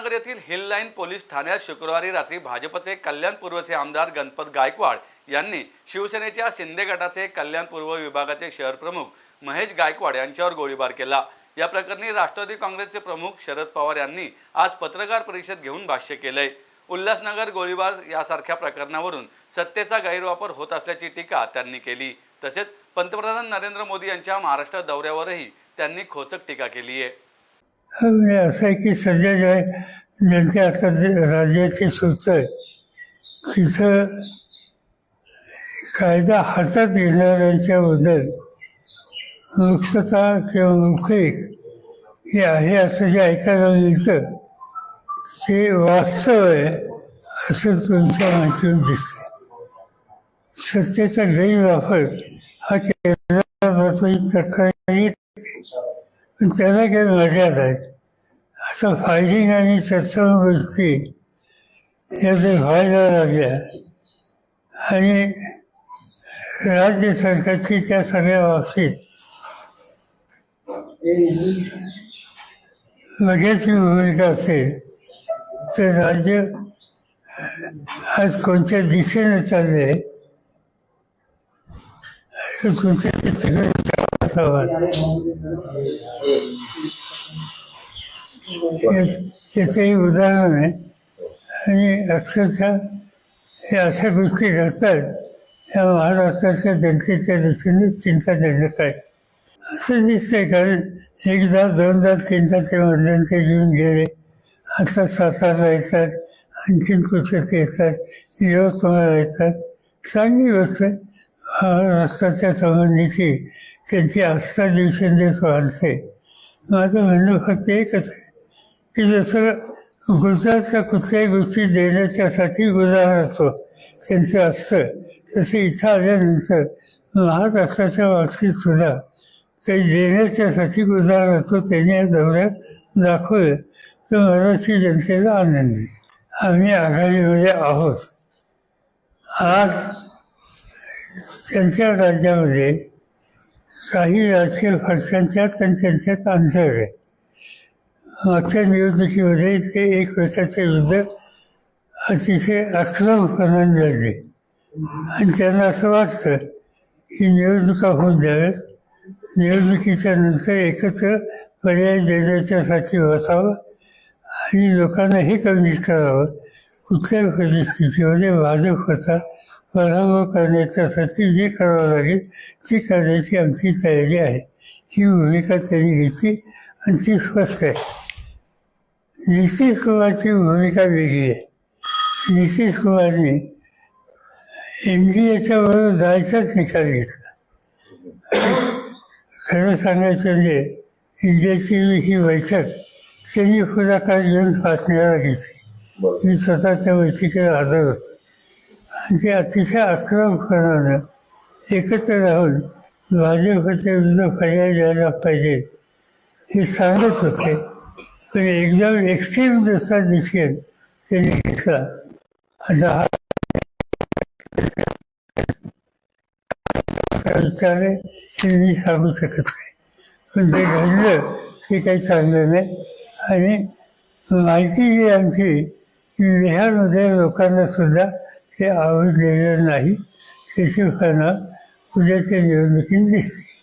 उल्हासनगर येथील hill line police ठाण्यात शुक्रवारी रात्री भाजपचे कल्याण पूर्वचे आमदार गणपत गायकवाड यांनी शिवसेनेच्या शिंदे गटाचे कल्याण पूर्व विभागाचे शहर प्रमुख महेश गायकवाड यांच्यावर गोळीबार केला। या प्रकरणी राष्ट्रवादी काँग्रेसचे प्रमुख शरद पवार यांनी आज पत्रकार परिषद घेऊन भाष्य केले। उल्हासनगर गोळीबार यासारख्या प्रकरणावरून सत्तेचा गैरवापर होत असल्याची टीका त्यांनी केली। तसेच पंतप्रधान नरेंद्र मोदी यांच्या महाराष्ट्र दौऱ्यावरही त्यांनी खोचक टीका केली आहे। असं आहे की सध्या ज्यांचे आता राज्याची सूच आहे तिथं कायदा हातात घेणाऱ्यांच्याबद्दल मुक्तता किंवा मुखिक हे आहे असं जे ऐकायला मिळतं ते वास्तव आहे असं तुमच्या माहितीतून दिसतं। सत्तेचा गैरवापर हा केला तक्रारी पण त्याला काही मर्यादा आहेत। असं फायरिंग आणि तत्सम गोष्टी या जर व्हायला लागल्या आणि राज्य सरकारची त्या सगळ्या बाबतीत लगेच भूमिका असेल तर राज्य आज कोणत्या दिशेने चालले आहे तुमच्या याचंही उदाहरण आहे। आणि अक्षरशः हे अशा गोष्टी घडतात ह्या महाराष्ट्राच्या जनतेच्या दृष्टीने चिंताजनक आहे असं दिसतंय। कारण एकदा दोनदा तीनदा ते मध्यंतरी घेऊन गेले, आता सातारला येतात, आणखीन कुठे येतात, यवतमाळला येतात। चांगली गोष्ट आहे, महाराष्ट्राच्या संबंधीची त्यांची आस्था दिवसेंदिवस वाढते। माझं म्हणणं फक्त एकच आहे की जसं गुजरातच्या कुठल्याही गोष्टी देण्याच्यासाठी गुजारा असतो त्यांचं असतं, तसं इथं आल्यानंतर महाराष्ट्राच्या बाबतीत सुद्धा काही देण्याच्यासाठी गुजारा असतो। त्यांनी या दौऱ्यात दाखवलं तर मराठी जनतेला आनंद आहे। आम्ही आघाडीमध्ये आहोत। आज त्यांच्या राज्यामध्ये काही राजकीय पक्षांच्यात आणि त्यांच्यात अंतर आहे। मागच्या निवडणुकीमध्ये ते एकमेकाच्या विरुद्ध अतिशय आक्रमकपणाने लढले आणि त्यांना असं वाटतं की निवडणुका होऊन द्याव्यात, निवडणुकीच्या नंतर एकत्र पर्याय देण्याच्यासाठी बसावं आणि लोकांना हे कन्व्हिन्स करावं कुठल्याही परिस्थितीमध्ये भाजपचा पराभव करण्याच्यासाठी जे करावं लागेल ती करण्याची आमची तयारी आहे। ही भूमिका त्यांनी घेतली आणि ती स्पष्ट आहे। नितीश कुमारची भूमिका वेगळी आहे। नितीश कुमारने NDAच्या बरोबर जायचाच निकाल घेतला। खरं सांगायचं म्हणजे इंडियाची ही बैठक त्यांनी पुढाकार घेऊन पाटण्याला घेतली। मी स्वतः त्या बैठकीला हजर होतो आणि ते अतिशय आक्रमकपणानं एकत्र राहून भाजपच्या विरुद्ध पर्याय द्यायला पाहिजे हे सांगत होते। पण एकदम एक्स्ट्रीम दुसरा डिसिजन त्यांनी घेतला। आता हा विचार आहे हे मी सांगू शकत नाही, पण ते घडलं ते काही चांगलं नाही। आणि माहिती जी आमची बिहारमध्ये लोकांना सुद्धा ते आवडलेलं नाही, त्याची फळं उद्याच्या निवडणुकीत दिसते।